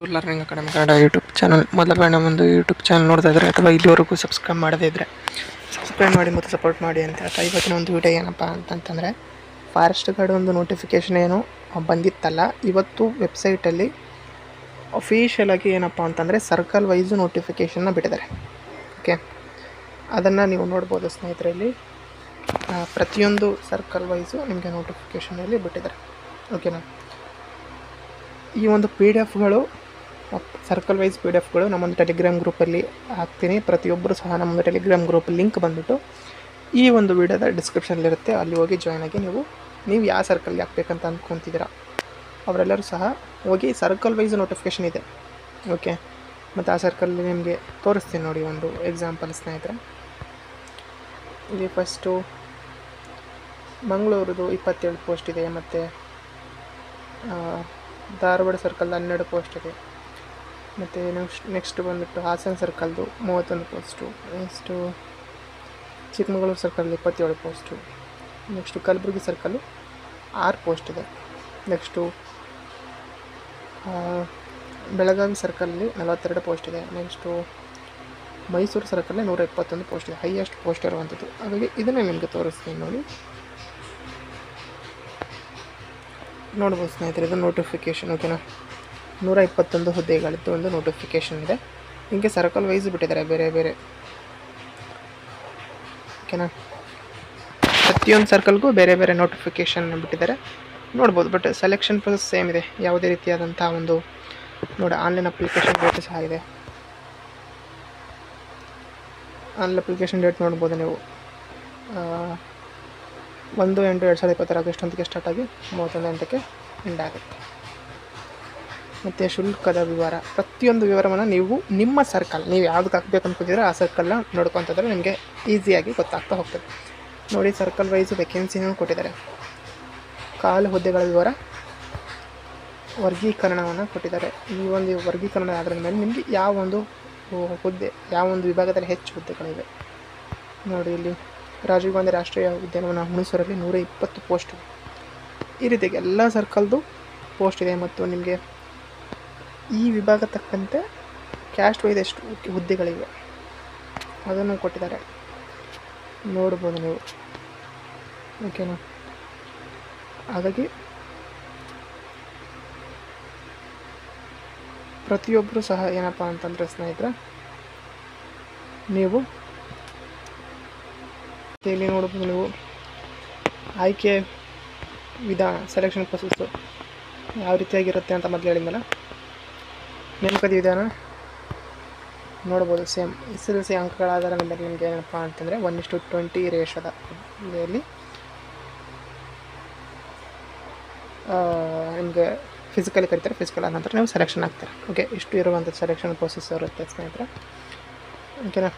Learning academy Kannada YouTube channel ಮೊದಲ ಒಂದು YouTube channel ನೋಡ್ತಾ ಇದ್ದರೆ ಅಥವಾ ಇಲ್ಲಿವರೆಗೂ ಸಬ್ಸ್ಕ್ರೈಬ್ ಮಾಡದೇ ಇದ್ದರೆ ಸಬ್ಸ್ಕ್ರೈಬ್ ಮಾಡಿ ಮತ್ತು ಸಪೋರ್ಟ್ ಮಾಡಿ ಅಂತ ಹೇಳ್ತಾ ಇವತ್ತಿನ ಒಂದು ವಿಡಿಯೋ ಏನಪ್ಪ ಅಂತಂತಂದರೆ ಫಾರೆಸ್ಟ್ ಗಾರ್ಡ್ ಒಂದು ನೋಟಿಫಿಕೇಷನ್ ಏನು ಬಂದಿತ್ತಲ್ಲ, ಇವತ್ತು ವೆಬ್ಸೈಟಲ್ಲಿ ಅಫಿಷಿಯಲ್ ಆಗಿ ಏನಪ್ಪ ಅಂತಂದರೆ ಸರ್ಕಲ್ ವೈಸು ನೋಟಿಫಿಕೇಷನ್ನ ಬಿಟ್ಟಿದ್ದಾರೆ. ಓಕೆ, ಅದನ್ನು ನೀವು ನೋಡ್ಬೋದು ಸ್ನೇಹಿತರಲ್ಲಿ. ಪ್ರತಿಯೊಂದು ಸರ್ಕಲ್ ವೈಸು ನಿಮಗೆ ನೋಟಿಫಿಕೇಷನಲ್ಲಿ ಬಿಟ್ಟಿದ್ದಾರೆ. ಓಕೆನಾ, ಈ ಒಂದು PDF ಸರ್ಕಲ್ ವೈಸ್ PDF ನಮ್ಮೊಂದು ಟೆಲಿಗ್ರಾಮ್ ಗ್ರೂಪಲ್ಲಿ ಹಾಕ್ತೀನಿ. ಪ್ರತಿಯೊಬ್ಬರು ಸಹ ನಮ್ಮೊಂದು ಟೆಲಿಗ್ರಾಮ್ ಗ್ರೂಪ್ ಲಿಂಕ್ ಬಂದುಬಿಟ್ಟು ಈ ಒಂದು ವಿಡಿಯೋದ ಡಿಸ್ಕ್ರಿಪ್ಷನಲ್ಲಿರುತ್ತೆ. ಅಲ್ಲಿ ಹೋಗಿ ಜಾಯ್ನ್ ಆಗಿ ನೀವು ಯಾವ ಸರ್ಕಲ್ಗೆ ಹಾಕ್ಬೇಕಂತ ಅಂದ್ಕೊತಿದ್ದೀರಾ ಅವರೆಲ್ಲರೂ ಸಹ ಹೋಗಿ ಸರ್ಕಲ್ ವೈಸ್ ನೋಟಿಫಿಕೇಷನ್ ಇದೆ. ಓಕೆ, ಮತ್ತು ಆ ಸರ್ಕಲ್ ನಿಮಗೆ ತೋರಿಸ್ತೀನಿ ನೋಡಿ ಒಂದು ಎಕ್ಸಾಂಪಲ್ ಸ್ನೇಹಿತರೆ. ಇಲ್ಲಿ ಫಸ್ಟು ಮಂಗಳೂರದು 27 ಪೋಸ್ಟ್ ಇದೆ, ಮತ್ತು ಧಾರವಾಡ ಸರ್ಕಲ್ದು 12 ಪೋಸ್ಟ್ ಇದೆ, ಮತ್ತು ನೆಕ್ಸ್ಟ್ ಬಂದುಬಿಟ್ಟು ಹಾಸನ ಸರ್ಕಲ್ದು 31 post, next Chikkamagaluru circle 27 post, next Kalaburagi circle 6 post ಇದೆ, ನೆಕ್ಸ್ಟು ಬೆಳಗಾವಿ ಸರ್ಕಲಲ್ಲಿ 42 ಪೋಸ್ಟ್ ಇದೆ, ನೆಕ್ಸ್ಟು ಮೈಸೂರು ಸರ್ಕಲಲ್ಲಿ 121 ಪೋಸ್ಟ್ ಇದೆ, ಹೈಯೆಸ್ಟ್ ಪೋಸ್ಟ್ ಇರುವಂಥದ್ದು. ಹಾಗಾಗಿ ಇದನ್ನೇ ನಿಮಗೆ ತೋರಿಸ್ತೀನಿ ನೋಡಿ. ನೋಡ್ಬೋದು ಸ್ನೇಹಿತರೆ, ಇದು ನೋಟಿಫಿಕೇಷನ್. ಓಕೆನಾ, 121 ಹುದ್ದೆಗಳಿದ್ದು ಒಂದು ನೋಟಿಫಿಕೇಷನ್ ಇದೆ. ಹಿಂಗೆ ಸರ್ಕಲ್ ವೈಸ್ ಬಿಟ್ಟಿದ್ದಾರೆ ಬೇರೆ ಬೇರೆ. ಓಕೆನಾ, ಪ್ರತಿಯೊಂದು ಸರ್ಕಲ್ಗೂ ಬೇರೆ ಬೇರೆ ನೋಟಿಫಿಕೇಷನ್ ಬಿಟ್ಟಿದ್ದಾರೆ ನೋಡ್ಬೋದು. ಬಟ್ ಸೆಲೆಕ್ಷನ್ ಪ್ರೊಸೆಸ್ ಸೇಮ್ ಇದೆ. ಯಾವುದೇ ರೀತಿಯಾದಂಥ ಒಂದು ನೋಡಿ ಆನ್ಲೈನ್ ಅಪ್ಲಿಕೇಶನ್ ಡೇಟ್ ಸಹ ಇದೆ. ಆನ್ಲೈನ್ ಅಪ್ಲಿಕೇಶನ್ ಡೇಟ್ ನೋಡ್ಬೋದು ನೀವು. 1/8/2026 ಆಗಸ್ಟೊಂದಿಗೆ ಸ್ಟಾರ್ಟ್ ಆಗಿ 31/8ಕ್ಕೆ ಎಂಡ್ ಆಗುತ್ತೆ. ಮತ್ತು ಶುಲ್ಕದ ವಿವರ, ಪ್ರತಿಯೊಂದು ವಿವರವನ್ನು ನೀವು ನಿಮ್ಮ ಸರ್ಕಲ್ ನೀವು ಯಾವುದಕ್ಕೆ ಹಾಕ್ಬೇಕು ಅಂದ್ಕೊತಿದ್ರೆ ಆ ಸರ್ಕಲ್ನ ನೋಡ್ಕೊತಿದ್ರೆ ನಿಮಗೆ ಈಸಿಯಾಗಿ ಗೊತ್ತಾಗ್ತಾ ಹೋಗ್ತದೆ. ನೋಡಿ, ಸರ್ಕಲ್ ವೈಸು ವೇಕೆನ್ಸಿನೂ ಕೊಟ್ಟಿದ್ದಾರೆ. ಖಾಲಿ ಹುದ್ದೆಗಳ ವಿವರ, ವರ್ಗೀಕರಣವನ್ನು ಕೊಟ್ಟಿದ್ದಾರೆ. ಈ ಒಂದು ವರ್ಗೀಕರಣ ಆದ್ರ ಮೇಲೆ ನಿಮಗೆ ಯಾವ ಒಂದು ಹುದ್ದೆ, ಯಾವ ಒಂದು ವಿಭಾಗದಲ್ಲಿ ಹೆಚ್ಚು ಹುದ್ದೆಗಳಿವೆ ನೋಡಿ. ಇಲ್ಲಿ ರಾಜೀವ್ ಗಾಂಧಿ ರಾಷ್ಟ್ರೀಯ ಉದ್ಯಾನವನ ಹುಣಸೂರಲ್ಲಿ 120 ಪೋಸ್ಟ್. ಈ ರೀತಿಯಾಗಿ ಎಲ್ಲ ಸರ್ಕಲ್ದು ಪೋಸ್ಟ್ ಇದೆ. ಮತ್ತು ನಿಮಗೆ ಈ ವಿಭಾಗ ತಕ್ಕಂತೆ ಕ್ಯಾಸ್ಟ್ ವೈಸ್ ಎಷ್ಟು ಹುದ್ದೆಗಳಿವೆ ಅದನ್ನು ಕೊಟ್ಟಿದ್ದಾರೆ, ನೋಡ್ಬೋದು ನೀವು. ಓಕೆನಾ, ಹಾಗಾಗಿ ಪ್ರತಿಯೊಬ್ಬರು ಸಹ ಏನಪ್ಪ ಅಂತಂದರೆ ಸ್ನೇಹಿತರೆ, ನೀವು ಇಲ್ಲಿ ನೋಡ್ಬೋದು ನೀವು ಆಯ್ಕೆ ವಿಧಾನ, ಸೆಲೆಕ್ಷನ್ ಪ್ರೊಸೆಸ್ಸು ಯಾವ ರೀತಿಯಾಗಿರುತ್ತೆ ಅಂತ ಮೊದಲು ಹೇಳಿದ್ಮೇಲೆ ನೇಮಕಾತಿ ವಿಧಾನ ನೋಡ್ಬೋದು. ಸೇಮ್ SSLC ಅಂಕಗಳ ಆಧಾರದ ಮೇಲೆ ನಿಮಗೆ ಏನಪ್ಪ ಅಂತಂದರೆ 1:20 ರೇಷದ ಇದರಲ್ಲಿ ನಿಮಗೆ ಫಿಸಿಕಲಿ ಕರೀತಾರೆ. ಫಿಸಿಕಲ್ ಆದ ನಂತರ ನೀವು ಸೆಲೆಕ್ಷನ್ ಆಗ್ತಾರೆ. ಓಕೆ, ಇಷ್ಟು ಇರುವಂಥ ಸೆಲೆಕ್ಷನ್ ಪ್ರೊಸೆಸ್ ಇರುತ್ತೆ ಸ್ನೇಹಿತರೆ. ಓಕೆನಾ,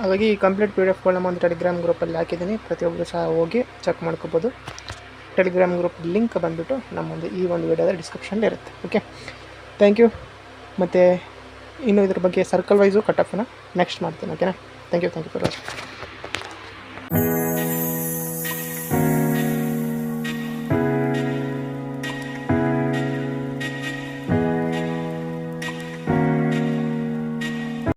ಹಾಗಾಗಿ ಈ ಕಂಪ್ಲೀಟ್ PDF ಒಂದು ಟೆಲಿಗ್ರಾಮ್ ಗ್ರೂಪಲ್ಲಿ ಹಾಕಿದ್ದೀನಿ. ಪ್ರತಿಯೊಬ್ಬರು ಸಹ ಹೋಗಿ ಚೆಕ್ ಮಾಡ್ಕೋಬೋದು. ಟೆಲಿಗ್ರಾಮ್ ಗ್ರೂಪ್ ಲಿಂಕ್ ಬಂದುಬಿಟ್ಟು ನಮ್ಮೊಂದು ಈ ಒಂದು ವಿಡಿಯೋದ ಡಿಸ್ಕ್ರಿಪ್ಷನಲ್ಲಿ ಇರುತ್ತೆ. Okay, thank you. ಮತ್ತು ಇನ್ನು ಇದ್ರ ಬಗ್ಗೆ ಸರ್ಕಲ್ ವೈಸು ಕಟ್ ಆಫನ್ನು ನೆಕ್ಸ್ಟ್ ಮಾಡ್ತೀನಿ. ಓಕೆನಾ, ಥ್ಯಾಂಕ್ ಯು ಫಾರ್ ವಾಚಿಂಗ್.